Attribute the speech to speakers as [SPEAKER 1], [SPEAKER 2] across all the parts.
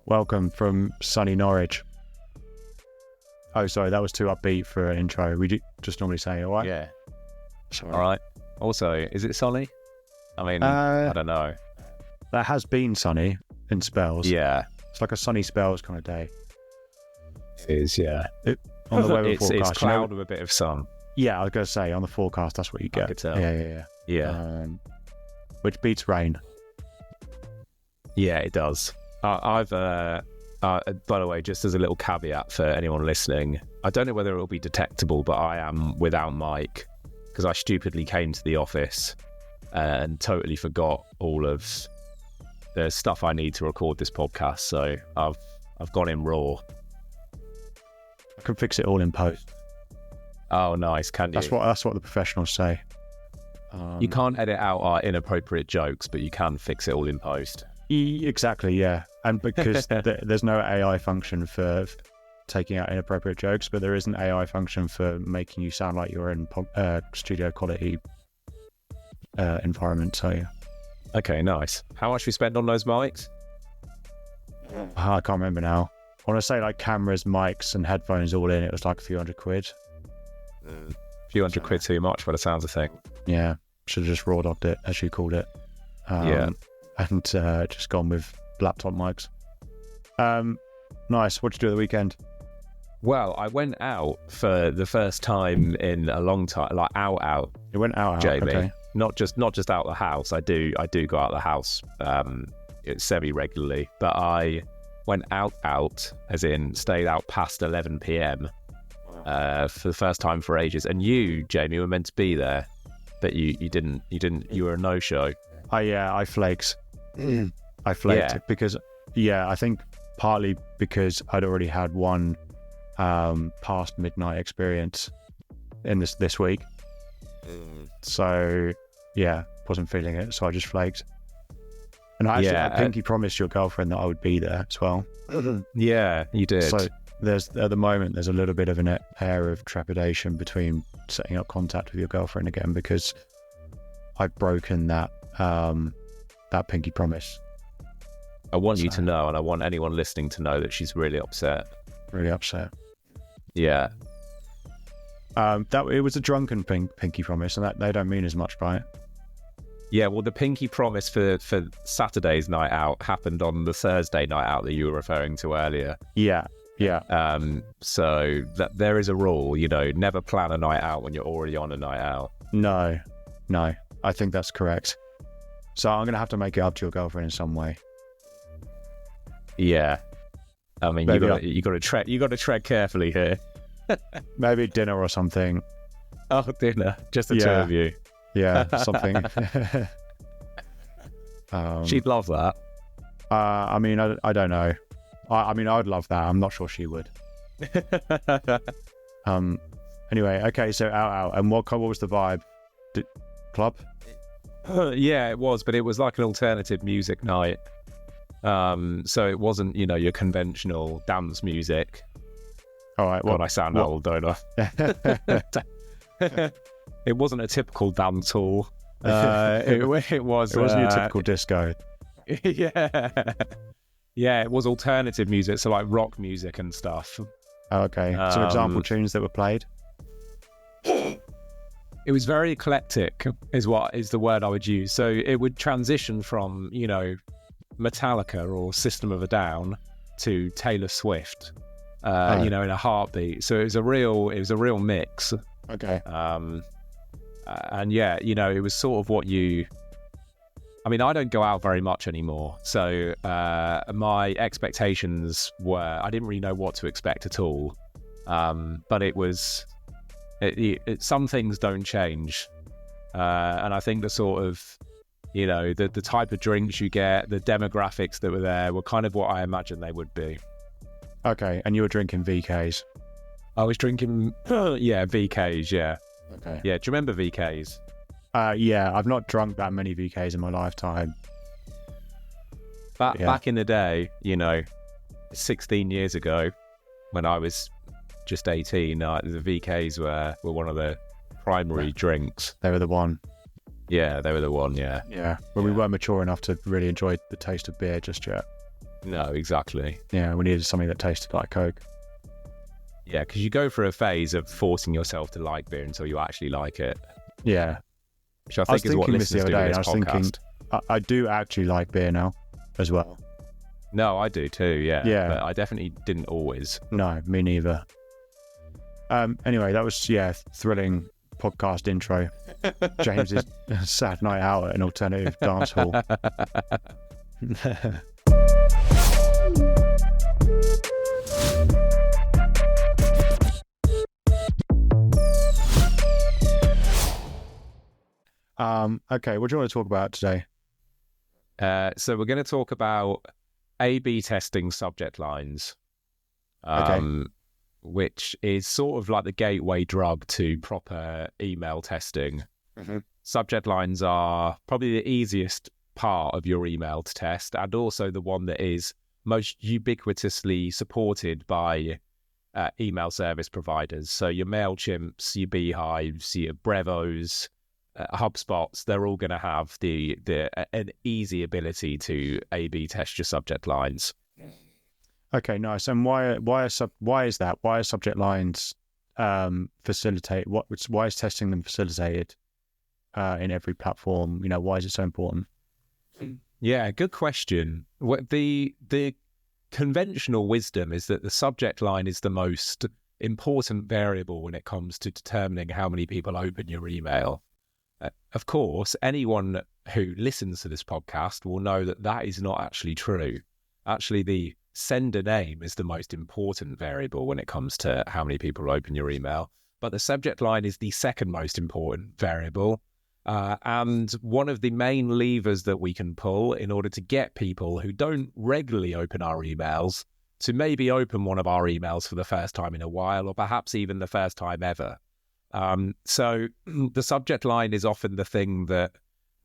[SPEAKER 1] Welcome from sunny Norwich. Oh, sorry, that was too upbeat for an intro. We just normally say, all right?
[SPEAKER 2] Yeah.
[SPEAKER 1] Sorry.
[SPEAKER 2] All right. Also, is it sunny? I mean, I don't know.
[SPEAKER 1] That has been sunny in spells.
[SPEAKER 2] Yeah.
[SPEAKER 1] It's like a sunny spells kind of day.
[SPEAKER 2] It is, yeah.
[SPEAKER 1] On the weather forecast.
[SPEAKER 2] It's cloud with a bit of sun.
[SPEAKER 1] Yeah, I was going to say, on the forecast, that's what you get.
[SPEAKER 2] I could tell.
[SPEAKER 1] Yeah. Which beats rain.
[SPEAKER 2] Yeah, it does. I've by the way, just as a little caveat for anyone listening, I don't know whether it will be detectable, but I am without mic because I stupidly came to the office and totally forgot all of the stuff I need to record this podcast. So I've gone in raw.
[SPEAKER 1] I can fix it all in post.
[SPEAKER 2] Oh, nice. Can you?
[SPEAKER 1] That's what the professionals say.
[SPEAKER 2] You can't edit out our inappropriate jokes, but you can fix it all in post.
[SPEAKER 1] Exactly, yeah. And because there's no AI function for taking out inappropriate jokes, but there is an AI function for making you sound like you're in studio quality environment. So yeah.
[SPEAKER 2] Okay, nice. How much we spend on those mics?
[SPEAKER 1] I can't remember now. I want to say like cameras, mics, and headphones all in. It was like a few hundred quid.
[SPEAKER 2] A few hundred quid too much by the sounds of things.
[SPEAKER 1] Yeah, should have just raw dogged it, as you called it.
[SPEAKER 2] Yeah.
[SPEAKER 1] And just gone with laptop mics. Nice. What'd you do at the weekend?
[SPEAKER 2] Well, I went out for the first time in a long time, like out.
[SPEAKER 1] You went out,
[SPEAKER 2] Jamie.
[SPEAKER 1] Okay.
[SPEAKER 2] Not just out the house. I do go out the house semi regularly, but I went out, as in stayed out past 11 p.m. For the first time for ages. And you, Jamie, were meant to be there, but you didn't. You were a no-show.
[SPEAKER 1] I flaked. I flaked because I think partly because I'd already had one past midnight experience in this week. So wasn't feeling it, so I just flaked. And I pinky promised your girlfriend that I would be there as well.
[SPEAKER 2] Yeah, you did.
[SPEAKER 1] So at the moment there's a little bit of an air of trepidation between setting up contact with your girlfriend again because I've broken that pinky promise.
[SPEAKER 2] I want you to know, and I want anyone listening to know that she's really upset.
[SPEAKER 1] Really upset.
[SPEAKER 2] Yeah.
[SPEAKER 1] That it was a drunken pinky promise, and that they don't mean as much, right?
[SPEAKER 2] Yeah, well, the pinky promise for Saturday's night out happened on the Thursday night out that you were referring to earlier.
[SPEAKER 1] Yeah.
[SPEAKER 2] So that there is a rule, never plan a night out when you're already on a night out.
[SPEAKER 1] No, I think that's correct. So I'm gonna have to make it up to your girlfriend in some way.
[SPEAKER 2] Yeah, I mean, you got to tread carefully here.
[SPEAKER 1] Maybe dinner or something.
[SPEAKER 2] Oh, dinner, just the two of you.
[SPEAKER 1] Yeah, something.
[SPEAKER 2] She'd love that.
[SPEAKER 1] I mean, I don't know. I mean, I'd love that. I'm not sure she would. Anyway, okay, so out. And what was the vibe? Club?
[SPEAKER 2] Yeah, it was, but it was like an alternative music night. So it wasn't, your conventional dance music.
[SPEAKER 1] All right.
[SPEAKER 2] God, I sound old, don't I? It wasn't a typical dance hall. It wasn't
[SPEAKER 1] your typical disco.
[SPEAKER 2] Yeah, it was alternative music, so like rock music and stuff.
[SPEAKER 1] Okay. Some example tunes that were played.
[SPEAKER 2] It was very eclectic, is the word I would use. So it would transition from, Metallica or System of a Down to Taylor Swift, in a heartbeat. So it was a real mix.
[SPEAKER 1] Okay.
[SPEAKER 2] And yeah, it was sort of I mean, I don't go out very much anymore. So my expectations were, I didn't really know what to expect at all. But it was, some things don't change. And I think the sort of, the type of drinks you get, the demographics that were there were kind of what I imagined they would be.
[SPEAKER 1] Okay, and you were drinking VKs?
[SPEAKER 2] I was drinking, VKs, yeah.
[SPEAKER 1] Okay.
[SPEAKER 2] Yeah, do you remember VKs?
[SPEAKER 1] Yeah, I've not drunk that many VKs in my lifetime.
[SPEAKER 2] Back in the day, 16 years ago, when I was just 18, the VKs were one of the primary drinks.
[SPEAKER 1] They were the one.
[SPEAKER 2] Yeah, they were the one, yeah.
[SPEAKER 1] Yeah, but we weren't mature enough to really enjoy the taste of beer just yet.
[SPEAKER 2] No, exactly.
[SPEAKER 1] Yeah, we needed something that tasted like Coke.
[SPEAKER 2] Yeah, because you go through a phase of forcing yourself to like beer until you actually like it.
[SPEAKER 1] Yeah.
[SPEAKER 2] Which I think is what listeners do with this podcast.
[SPEAKER 1] I do actually like beer now as well.
[SPEAKER 2] No, I do too, yeah.
[SPEAKER 1] Yeah.
[SPEAKER 2] But I definitely didn't always.
[SPEAKER 1] No, me neither. Anyway, that was, thrilling podcast intro. James's sad night out at an alternative dance hall. Okay, what do you want to talk about today?
[SPEAKER 2] So we're going to talk about A/B testing subject lines, which is sort of like the gateway drug to proper email testing.
[SPEAKER 1] Mm-hmm.
[SPEAKER 2] Subject lines are probably the easiest part of your email to test, and also the one that is most ubiquitously supported by email service providers. So your MailChimps, your Beehives, your Brevos, HubSpots, they're all going to have an easy ability to A/B test your subject lines.
[SPEAKER 1] Okay, nice. And why is that? Why are subject lines facilitate? Why is testing them facilitated in every platform? Why is it so important?
[SPEAKER 2] Yeah, good question. The conventional wisdom is that the subject line is the most important variable when it comes to determining how many people open your email. Of course, anyone who listens to this podcast will know that that is not actually true. Actually, the sender name is the most important variable when it comes to how many people open your email. But the subject line is the second most important variable. And one of the main levers that we can pull in order to get people who don't regularly open our emails to maybe open one of our emails for the first time in a while, or perhaps even the first time ever. So the subject line is often the thing that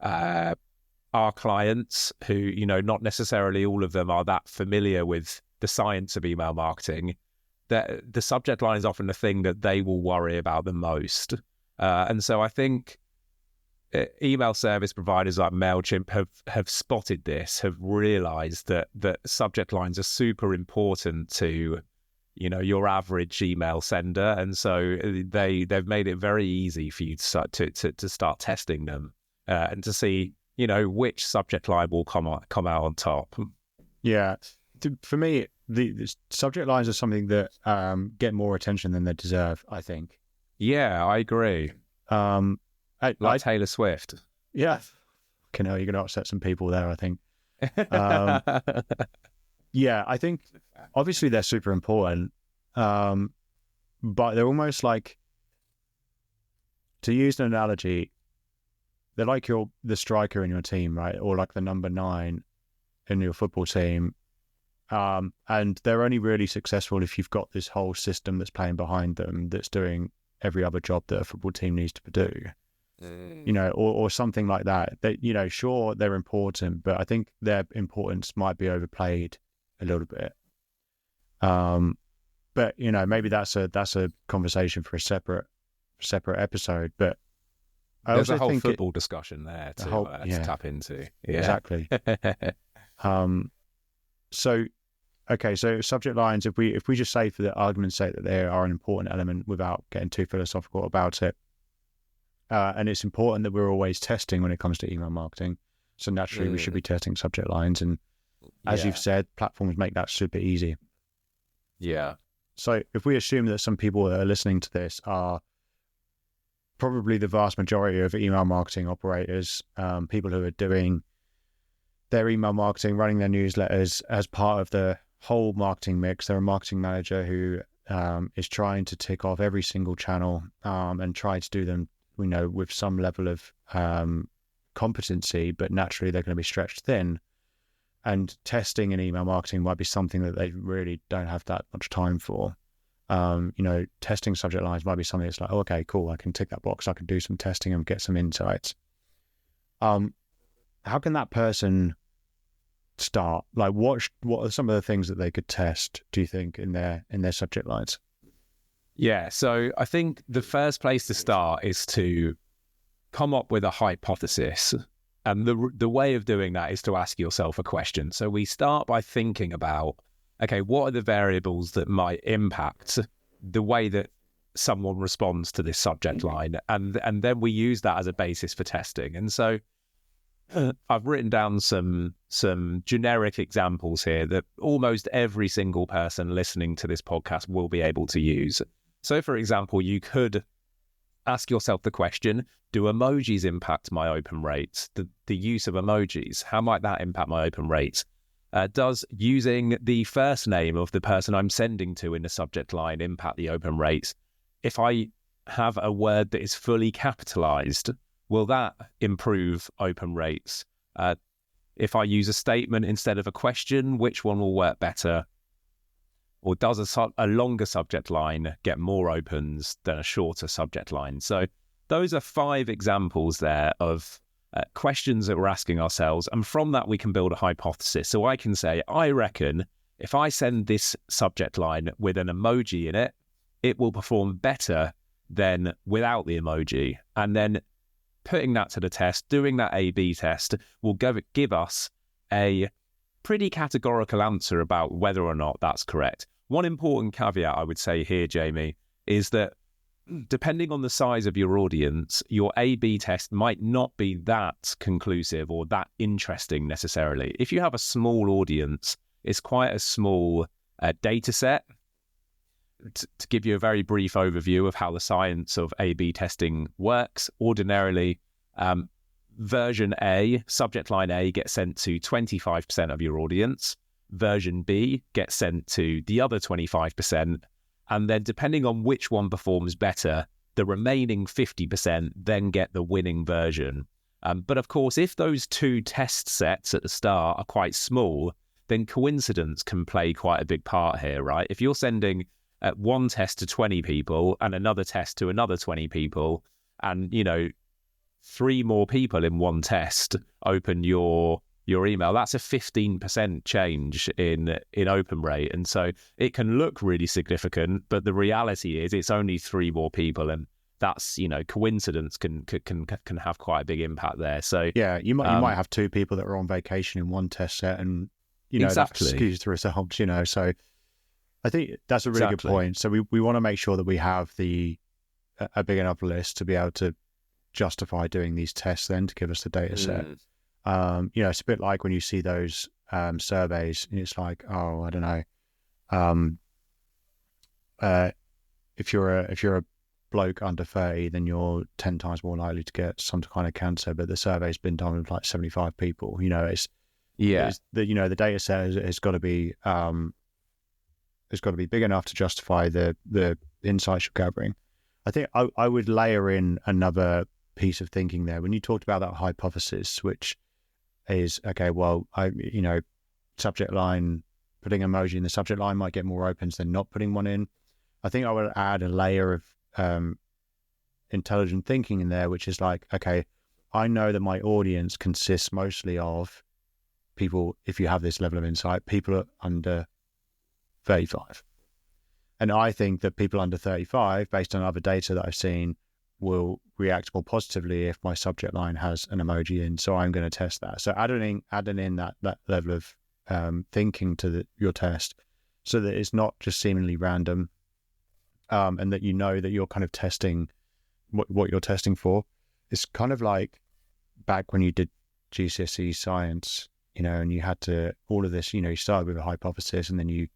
[SPEAKER 2] our clients who, not necessarily all of them are that familiar with the science of email marketing, that the subject line is often the thing that they will worry about the most. And so I think email service providers like MailChimp have spotted this, have realized that subject lines are super important to your average email sender, and so they've made it very easy for you to start testing them and to see which subject line will come out on top.
[SPEAKER 1] Yeah, for me, the subject lines are something that get more attention than they deserve, I think.
[SPEAKER 2] Yeah, I agree. Like Taylor Swift.
[SPEAKER 1] Yeah, you're going to upset some people there, I think. Yeah, I think obviously they're super important, but they're almost like, to use an analogy, they're like the striker in your team, right? Or like the number 9 in your football team. And they're only really successful if you've got this whole system that's playing behind them that's doing every other job that a football team needs to do. Or something like that. That, sure, they're important, but I think their importance might be overplayed a little bit. But maybe that's a conversation for a separate episode. But
[SPEAKER 2] there's a whole football discussion there to tap into. Yeah.
[SPEAKER 1] Exactly. So subject lines. If we just say, for the argument's sake, that they are an important element without getting too philosophical about it. And it's important that we're always testing when it comes to email marketing. So naturally, we should be testing subject lines. And as you've said, platforms make that super easy.
[SPEAKER 2] Yeah.
[SPEAKER 1] So if we assume that some people that are listening to this are probably the vast majority of email marketing operators, people who are doing their email marketing, running their newsletters as part of the whole marketing mix. They're a marketing manager who is trying to tick off every single channel and try to do them with some level of competency, but naturally they're going to be stretched thin. And testing in email marketing might be something that they really don't have that much time for. Testing subject lines might be something that's like, oh, okay, cool, I can tick that box, I can do some testing and get some insights. How can that person start? Like, what are some of the things that they could test, do you think, in their subject lines?
[SPEAKER 2] Yeah, so I think the first place to start is to come up with a hypothesis And the way of doing that is to ask yourself a question. So we start by thinking about, okay, what are the variables that might impact the way that someone responds to this subject line? And then we use that as a basis for testing. And so I've written down some generic examples here that almost every single person listening to this podcast will be able to use. So, for example, you could ask yourself the question, do emojis impact my open rates? The use of emojis, how might that impact my open rates? Does using the first name of the person I'm sending to in the subject line impact the open rates? If I have a word that is fully capitalized, will that improve open rates? If I use a statement instead of a question, which one will work better? Or does a longer subject line get more opens than a shorter subject line? So those are 5 examples there of questions that we're asking ourselves. And from that, we can build a hypothesis. So I can say, I reckon if I send this subject line with an emoji in it, it will perform better than without the emoji. And then putting that to the test, doing that A/B test will give us a pretty categorical answer about whether or not that's correct. One important caveat I would say here, Jamie, is that depending on the size of your audience, your A/B test might not be that conclusive or that interesting necessarily. If you have a small audience, it's quite a small data set. To give you a very brief overview of how the science of A/B testing works, ordinarily, version A, subject line A, gets sent to 25% of your audience. Version B gets sent to the other 25%. And then depending on which one performs better, the remaining 50% then get the winning version. But of course, if those 2 test sets at the start are quite small, then coincidence can play quite a big part here, right? If you're sending one test to 20 people and another test to another 20 people, and, 3 more people in one test open your email, that's a 15% change in open rate. And so it can look really significant, but the reality is it's only 3 more people, and that's, coincidence can have quite a big impact there. So
[SPEAKER 1] yeah, you might have 2 people that are on vacation in one test set, and
[SPEAKER 2] exactly.
[SPEAKER 1] that skews the results. So I think that's a really good point. So we want to make sure that we have a big enough list to be able to justify doing these tests then to give us the data set. It's a bit like when you see those surveys, and it's like, oh, I don't know, if you're a bloke under 30, then you're 10 times more likely to get some kind of cancer. But the survey's been done with like 75 people. It's the data set has got to be big enough to justify the insights you're gathering. I think I would layer in another piece of thinking there when you talked about that hypothesis, which is, okay, well, subject line, putting emoji in the subject line might get more opens than not putting one in. I think I would add a layer of intelligent thinking in there, which is like, okay, I know that my audience consists mostly of people, if you have this level of insight, people under 35. And I think that people under 35, based on other data that I've seen, will react more positively if my subject line has an emoji in. So I'm going to test that. So adding in that level of thinking to your test, so that it's not just seemingly random, and that that you're kind of testing what you're testing for. It's kind of like back when you did GCSE science, and you had to all of this. You started with a hypothesis, and then you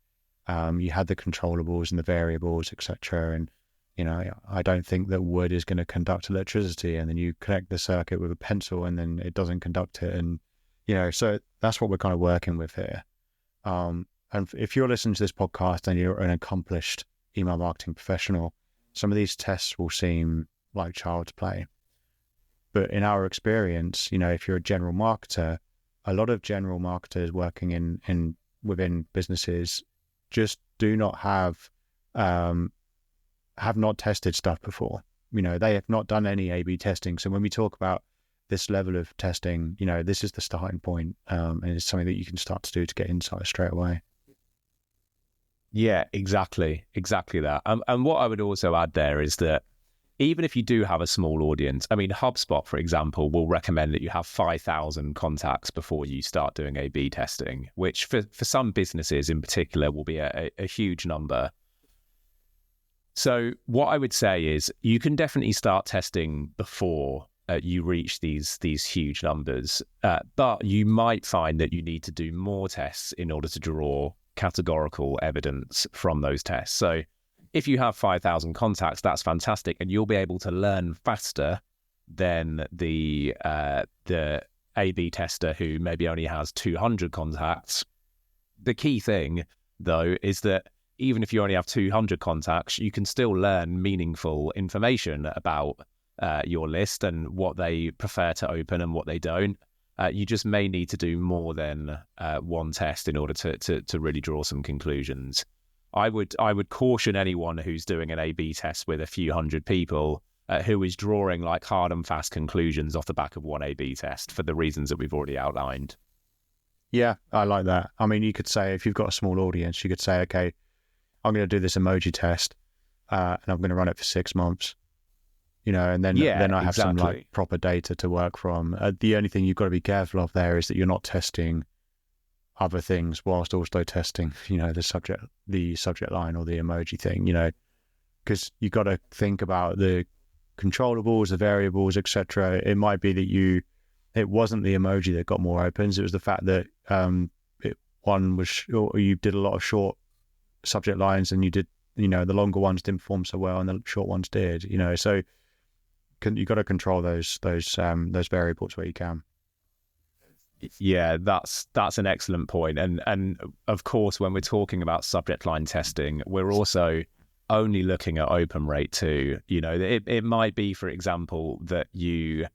[SPEAKER 1] had the controllables and the variables, etc. And I don't think that wood is going to conduct electricity, and then you connect the circuit with a pencil, and then it doesn't conduct it, and so that's what we're kind of working with here. And if you're listening to this podcast and you're an accomplished email marketing professional, some of these tests will seem like child's play. But in our experience, if you're a general marketer, a lot of general marketers working within businesses just do not have not tested stuff before. They have not done any A/B testing. So when we talk about this level of testing, this is the starting point, and it's something that you can start to do to get insights straight away.
[SPEAKER 2] Yeah, exactly that. And what I would also add there is that even if you do have a small audience, I mean, HubSpot, for example, will recommend that you have 5,000 contacts before you start doing A/B testing, which for some businesses in particular will be a huge number. So what I would say is you can definitely start testing before you reach these huge numbers, but you might find that you need to do more tests in order to draw categorical evidence from those tests. So if you have 5,000 contacts, that's fantastic, and you'll be able to learn faster than the A/B tester who maybe only has 200 contacts. The key thing, though, is that even if you only have 200 contacts, you can still learn meaningful information about your list and what they prefer to open and what they don't. You just may need to do more than one test in order to really draw some conclusions. I would caution anyone who's doing an A/B test with a few hundred people who is drawing like hard and fast conclusions off the back of one A/B test for the reasons that we've already outlined.
[SPEAKER 1] Yeah, I like that. I mean, you could say, if you've got a small audience, you could say, okay, I'm going to do this emoji test and I'm going to run it for 6 months, and then I have some like proper data to work from. The only thing you've got to be careful of there is that you're not testing other things whilst also testing, the subject line or the emoji thing, because you've got to think about the controllables, the variables, etc. It might be that it wasn't the emoji that got more opens. It was the fact that you did a lot of short subject lines, and you did, the longer ones didn't perform so well, and the short ones did. So you got to control those variables where you can.
[SPEAKER 2] Yeah, that's an excellent point. And of course, when we're talking about subject line testing, we're also only looking at open rate too. It might be, for example, that you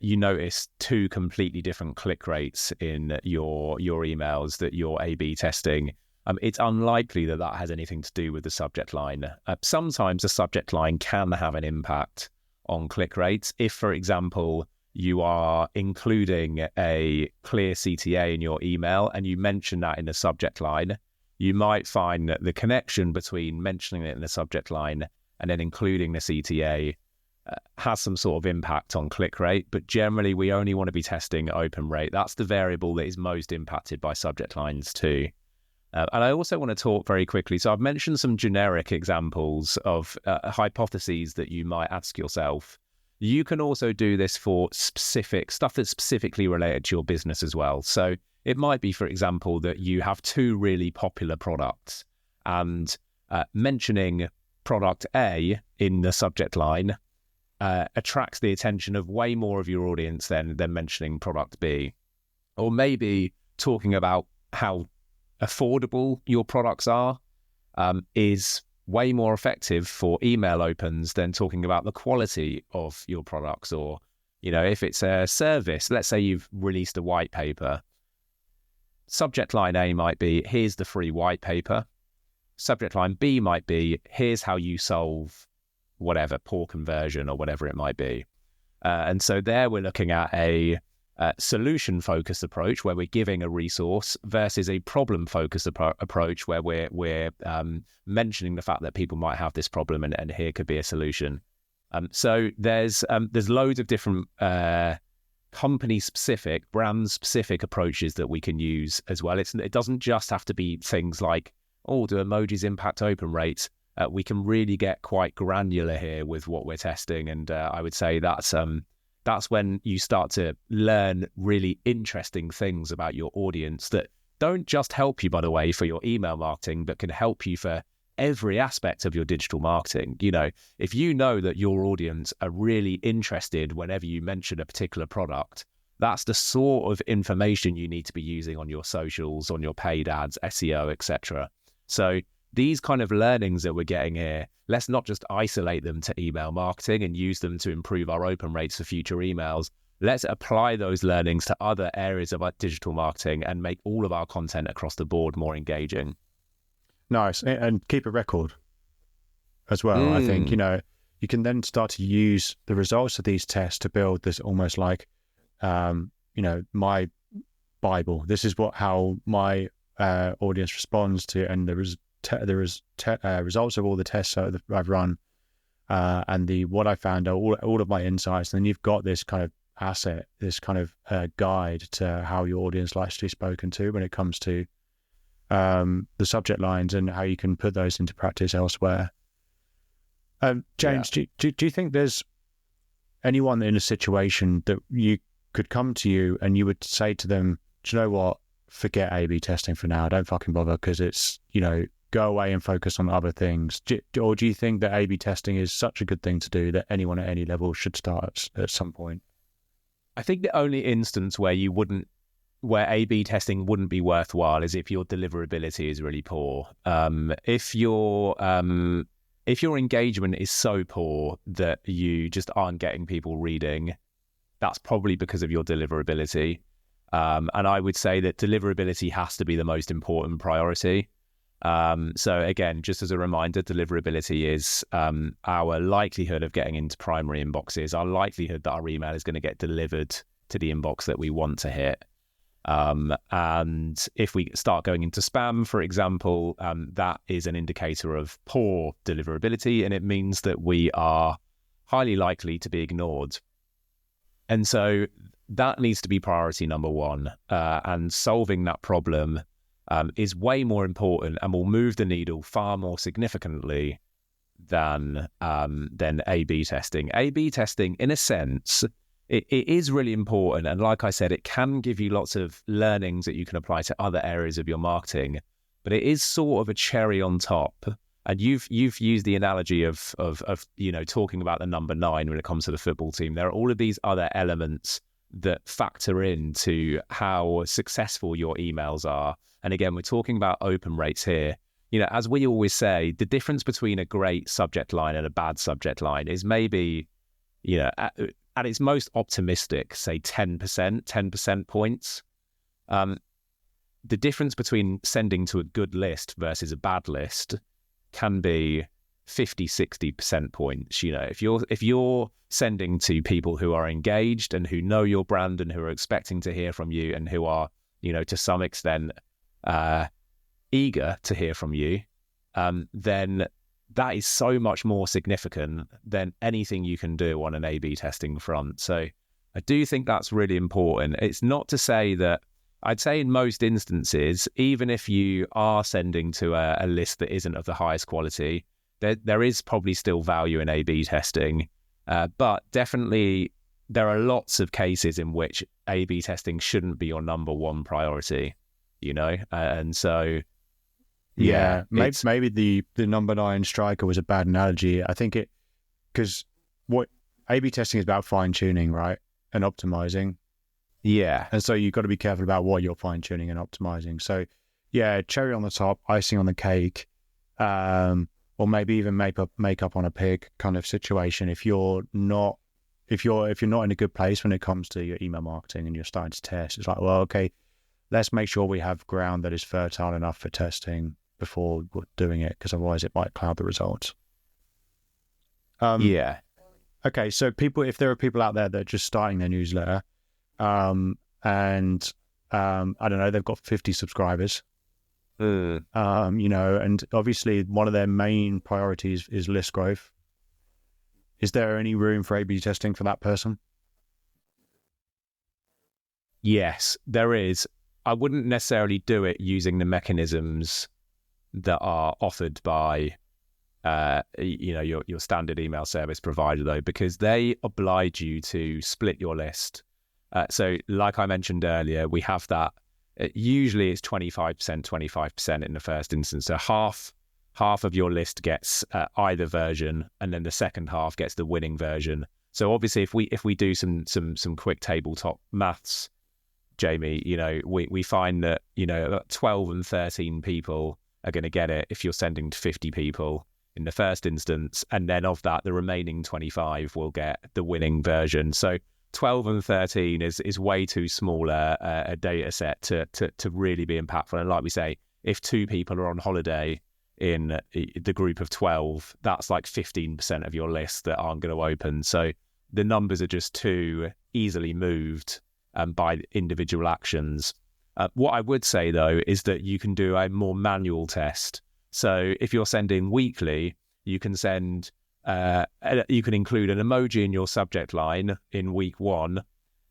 [SPEAKER 2] notice 2 completely different click rates in your emails that you're A/B testing. It's unlikely that has anything to do with the subject line. Sometimes the subject line can have an impact on click rates. If, for example, you are including a clear CTA in your email and you mention that in the subject line, you might find that the connection between mentioning it in the subject line and then including the CTA has some sort of impact on click rate. But generally, we only want to be testing open rate. That's the variable that is most impacted by subject lines too. And I also want to talk very quickly. So I've mentioned some generic examples of hypotheses that you might ask yourself. You can also do this for specific stuff that's specifically related to your business as well. So it might be, for example, that you have 2 really popular products, and mentioning product A in the subject line attracts the attention of way more of your audience than mentioning product B. Or maybe talking about how affordable your products are is way more effective for email opens than talking about the quality of your products. Or, if it's a service, let's say you've released a white paper. Subject line A might be, here's the free white paper. Subject line B might be, here's how you solve whatever, poor conversion or whatever it might be. And so there we're looking at a solution-focused approach where we're giving a resource versus a problem-focused approach where we're mentioning the fact that people might have this problem and here could be a solution. So there's loads of different company-specific, brand-specific approaches that we can use as well. It doesn't just have to be things like, do emojis impact open rates? We can really get quite granular here with what we're testing, and I would say that's when you start to learn really interesting things about your audience that don't just help you, by the way, for your email marketing, but can help you for every aspect of your digital marketing. If you know that your audience are really interested whenever you mention a particular product, that's the sort of information you need to be using on your socials, on your paid ads, SEO, etc. So these kind of learnings that we're getting here, let's not just isolate them to email marketing and use them to improve our open rates for future emails. Let's apply those learnings to other areas of our digital marketing and make all of our content across the board more engaging.
[SPEAKER 1] Nice. And keep a record as well. I think, you can then start to use the results of these tests to build this almost like, my Bible. This is how my audience responds to, and there is results of all the tests that I've run. and what I found are all of my insights. And then you've got this kind of asset, this kind of guide to how your audience likes to be spoken to when it comes to the subject lines and how you can put those into practice elsewhere. James, do you think there's anyone in a situation that you could come to you and you would say to them, do you know what, forget A/B testing for now, don't fucking bother, because it's, go away and focus on other things? Or do you think that A/B testing is such a good thing to do that anyone at any level should start at some point?
[SPEAKER 2] I think the only instance where where A/B testing wouldn't be worthwhile is if your deliverability is really poor. If your engagement is so poor that you just aren't getting people reading, that's probably because of your deliverability. And I would say that deliverability has to be the most important priority. So again, just as a reminder, deliverability is our likelihood of getting into primary inboxes, our likelihood that our email is going to get delivered to the inbox that we want to hit. And if we start going into spam, for example, that is an indicator of poor deliverability, and it means that we are highly likely to be ignored. And so that needs to be priority number one. And solving that problem is way more important and will move the needle far more significantly than A/B testing. A/B testing, in a sense, it is really important. And like I said, it can give you lots of learnings that you can apply to other areas of your marketing, but it is sort of a cherry on top. And you've used the analogy of talking about the number 9 when it comes to the football team. There are all of these other elements that factor into how successful your emails are. And again, we're talking about open rates here. As we always say, the difference between a great subject line and a bad subject line is maybe, at its most optimistic, say 10% points. The difference between sending to a good list versus a bad list can be 50-60% points. If you're sending to people who are engaged and who know your brand and who are expecting to hear from you and who are, to some extent eager to hear from you, then that is so much more significant than anything you can do on an A/B testing front. So I do think that's really important. It's not to say that, I'd say in most instances, even if you are sending to a list that isn't of the highest quality, there is probably still value in A/B testing. But definitely there are lots of cases in which A/B testing shouldn't be your number one priority, and so...
[SPEAKER 1] Yeah, maybe the number 9 striker was a bad analogy. I think because what A/B testing is about fine tuning, right, and optimizing.
[SPEAKER 2] Yeah,
[SPEAKER 1] and so you've got to be careful about what you're fine tuning and optimizing. So, yeah, cherry on the top, icing on the cake, or maybe even makeup on a pig kind of situation. If you're not in a good place when it comes to your email marketing and you're starting to test, it's like, well, okay, let's make sure we have ground that is fertile enough for testing before doing it, because otherwise it might cloud the results.
[SPEAKER 2] Yeah.
[SPEAKER 1] Okay, so if there are people out there that are just starting their newsletter, and I don't know, they've got 50 subscribers, and obviously one of their main priorities is list growth. Is there any room for A/B testing for that person?
[SPEAKER 2] Yes, there is. I wouldn't necessarily do it using the mechanisms that are offered by your standard email service provider, though, because they oblige you to split your list. So like I mentioned earlier, we have that. Usually it's 25% in the first instance. So half of your list gets either version, and then the second half gets the winning version. So obviously if we do some quick tabletop maths, Jamie, we find that, 12 and 13 people are going to get it if you're sending to 50 people in the first instance. And then of that, the remaining 25 will get the winning version. So 12 and 13 is way too small a data set to really be impactful. And like we say, if 2 people are on holiday in the group of 12, that's like 15% of your list that aren't going to open. So the numbers are just too easily moved by individual actions. What I would say, though, is that you can do a more manual test. So if you're sending weekly, you can send you can include an emoji in your subject line in week 1,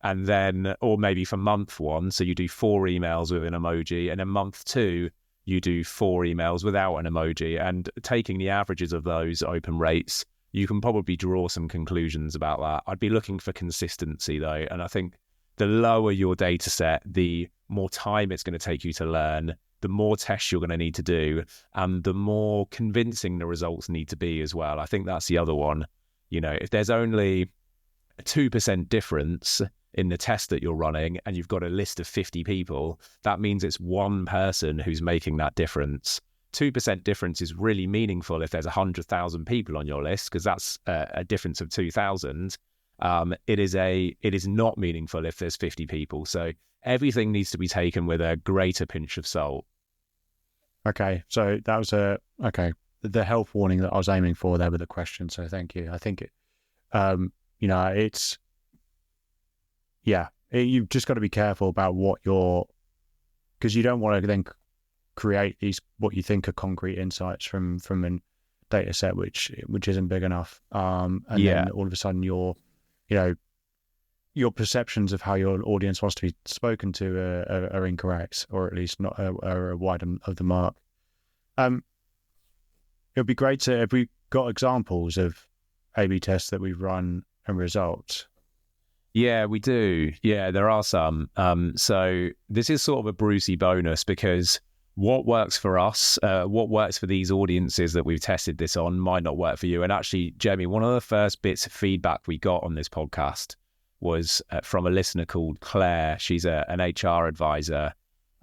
[SPEAKER 2] and then, or maybe for month 1, so you do 4 emails with an emoji, and then month 2 you do 4 emails without an emoji. And taking the averages of those open rates, you can probably draw some conclusions about that. I'd be looking for consistency though, and I think the lower your data set, the more time it's going to take you to learn, the more tests you're going to need to do, and the more convincing the results need to be as well. I think that's the other one. If there's only a 2% difference in the test that you're running and you've got a list of 50 people, that means it's one person who's making that difference. 2% difference is really meaningful if there's 100,000 people on your list, because that's a difference of 2,000. It is not meaningful if there's 50 people. So everything needs to be taken with a greater pinch of salt.
[SPEAKER 1] Okay, so that was the health warning that I was aiming for there with the question. So thank you. I think you've just got to be careful about because you don't want to then create these what you think are concrete insights from a data set which isn't big enough. Then all of a sudden your perceptions of how your audience wants to be spoken to are incorrect, or at least not are wide of the mark. It would be great if we got examples of A/B tests that we've run and results.
[SPEAKER 2] Yeah, we do. Yeah, there are some. So this is sort of a Brucey bonus, because what works for us, what works for these audiences that we've tested this on might not work for you. And actually, Jamie, one of the first bits of feedback we got on this podcast was from a listener called Claire. She's an HR advisor.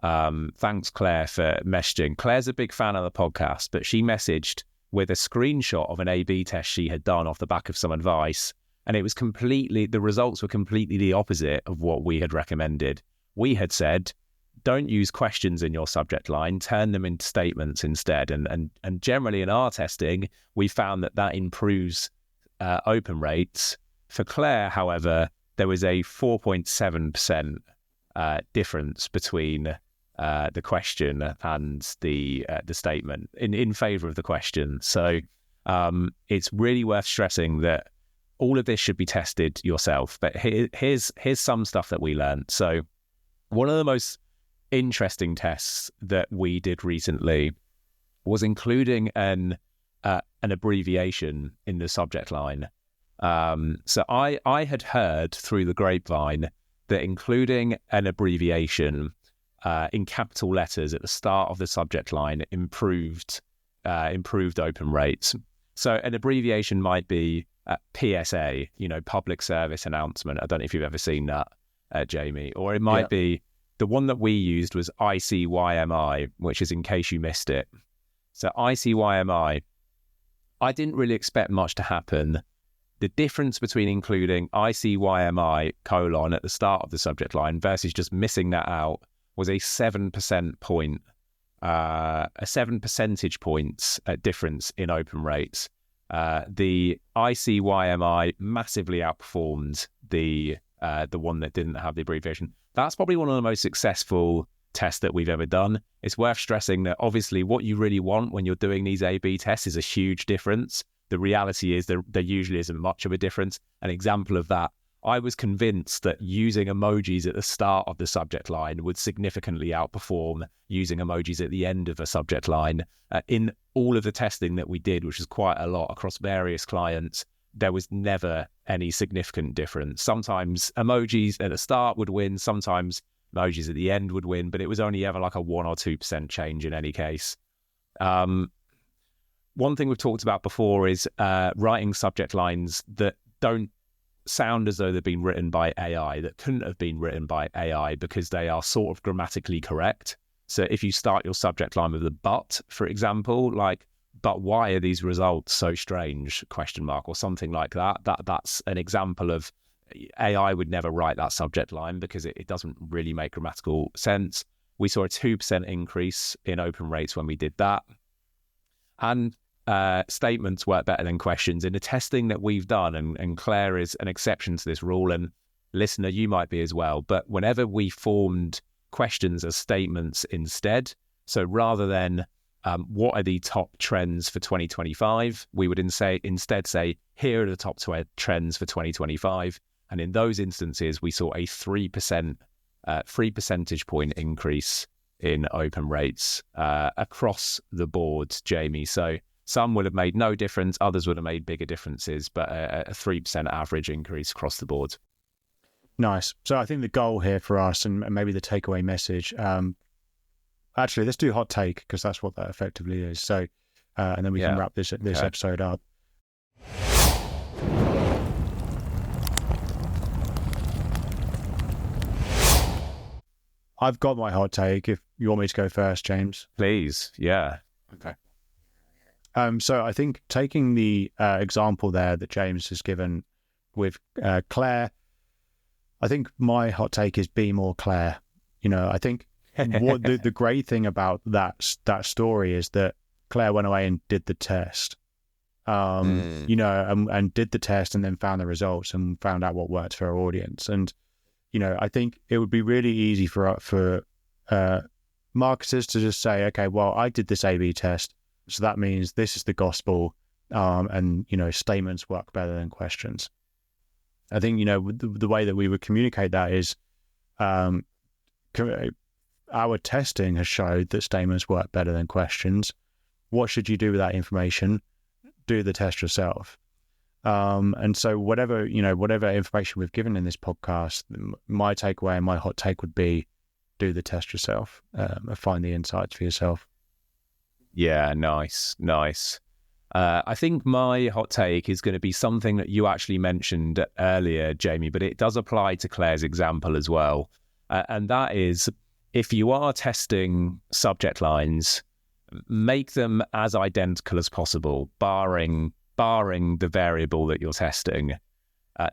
[SPEAKER 2] Thanks, Claire, for messaging. Claire's a big fan of the podcast, but she messaged with a screenshot of an A/B test she had done off the back of some advice. And it was the results were completely the opposite of what we had recommended. We had said, don't use questions in your subject line, turn them into statements instead. And generally in our testing, we found that improves open rates. For Claire, however, there was a 4.7% difference between the question and the statement in favor of the question. So it's really worth stressing that all of this should be tested yourself. But here's some stuff that we learned. So one of the most interesting tests that we did recently was including an abbreviation in the subject line. So I had heard through the grapevine that including an abbreviation in capital letters at the start of the subject line improved open rates. So an abbreviation might be PSA, public service announcement. I don't know if you've ever seen that, Jamie. Or it might be, the one that we used was ICYMI, which is in case you missed it. So ICYMI, I didn't really expect much to happen. The difference between including ICYMI : at the start of the subject line versus just missing that out was a 7 percentage points difference in open rates. The ICYMI massively outperformed the one that didn't have the abbreviation. That's probably one of the most successful tests that we've ever done. It's worth stressing that obviously what you really want when you're doing these A/B tests is a huge difference. The reality is there usually isn't much of a difference. An example of that, I was convinced that using emojis at the start of the subject line would significantly outperform using emojis at the end of a subject line. In all of the testing that we did, which is quite a lot across various clients, there was never any significant difference. Sometimes emojis at the start would win, sometimes emojis at the end would win, but it was only ever like a 1 or 2% change in any case. One thing we've talked about before is writing subject lines that don't sound as though they've been written by AI, that couldn't have been written by AI because they are sort of grammatically correct. So if you start your subject line with a but, for example, like, but why are these results so strange, ? Or something like that. That's an example of AI would never write that subject line because it doesn't really make grammatical sense. We saw a 2% increase in open rates when we did that. And statements work better than questions. In the testing that we've done, and Claire is an exception to this rule, and listener, you might be as well, but whenever we formed questions as statements instead, so rather than what are the top trends for 2025? We would instead say, here are the top trends for 2025. And in those instances, we saw a 3 percentage point increase in open rates across the board, Jamie. So some would have made no difference, others would have made bigger differences, but a 3% average increase across the board.
[SPEAKER 1] Nice. So I think the goal here for us, and maybe the takeaway message, actually, let's do hot take, because that's what that effectively is. So, and then we can wrap this episode up. I've got my hot take. If you want me to go first, James.
[SPEAKER 2] Please, yeah.
[SPEAKER 1] Okay. So I think taking the example there that James has given with Claire, I think my hot take is be more Claire. I think what the great thing about that story is that Claire went away and did the test, and did the test and then found the results and found out what worked for her audience. And I think it would be really easy for marketers to just say, okay, well, I did this A/B test, so that means this is the gospel, and statements work better than questions. I think the way that we would communicate that is, our testing has showed that statements work better than questions. What should you do with that information? Do the test yourself. And so whatever information we've given in this podcast, my takeaway and my hot take would be, do the test yourself, find the insights for yourself.
[SPEAKER 2] Yeah, nice. I think my hot take is going to be something that you actually mentioned earlier, Jamie, but it does apply to Claire's example as well. And that is, if you are testing subject lines, make them as identical as possible, barring the variable that you're testing.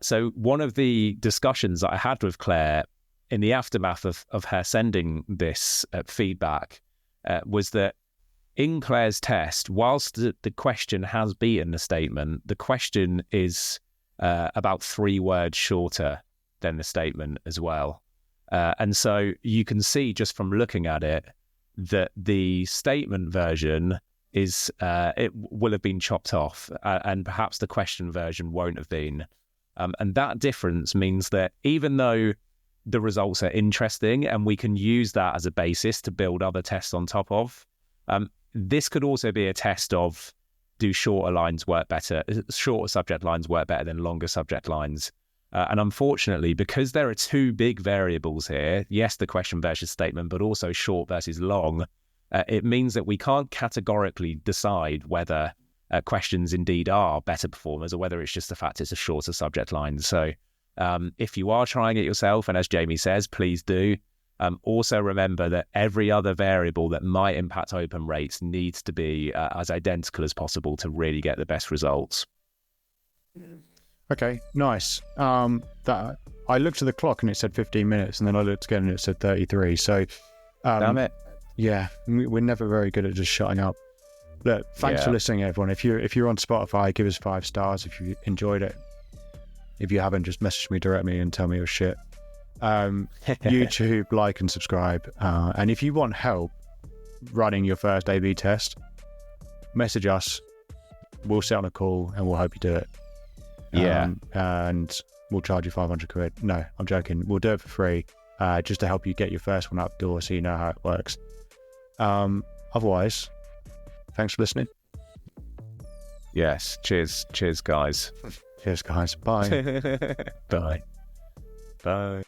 [SPEAKER 2] So one of the discussions that I had with Claire in the aftermath of her sending this feedback was that in Claire's test, whilst the question has beaten the statement, the question is about 3 words shorter than the statement as well. And so you can see just from looking at it that the statement version is it will have been chopped off, and perhaps the question version won't have been. And that difference means that even though the results are interesting and we can use that as a basis to build other tests on top of, this could also be a test of, do shorter subject lines work better than longer subject lines? And unfortunately, because there are 2 big variables here, yes, the question versus statement, but also short versus long, it means that we can't categorically decide whether questions indeed are better performers or whether it's just the fact it's a shorter subject line. So if you are trying it yourself, and as Jamie says, please do, also remember that every other variable that might impact open rates needs to be as identical as possible to really get the best results.
[SPEAKER 1] Okay, nice. That I looked at the clock and it said 15 minutes, and then I looked again and it said 33. So,
[SPEAKER 2] damn it.
[SPEAKER 1] Yeah, we're never very good at just shutting up. Look, thanks for listening, everyone. If you're on Spotify, give us 5 stars if you enjoyed it. If you haven't, just message me directly and tell me your shit. YouTube, like and subscribe. And if you want help running your first A/B test, message us. We'll set on a call and we'll help you do it. And we'll charge you 500 quid. No, I'm joking. We'll do it for free, just to help you get your first one out the door so you know how it works. Otherwise, thanks for listening.
[SPEAKER 2] Yes. Cheers, guys.
[SPEAKER 1] Cheers, guys. Bye.
[SPEAKER 2] Bye.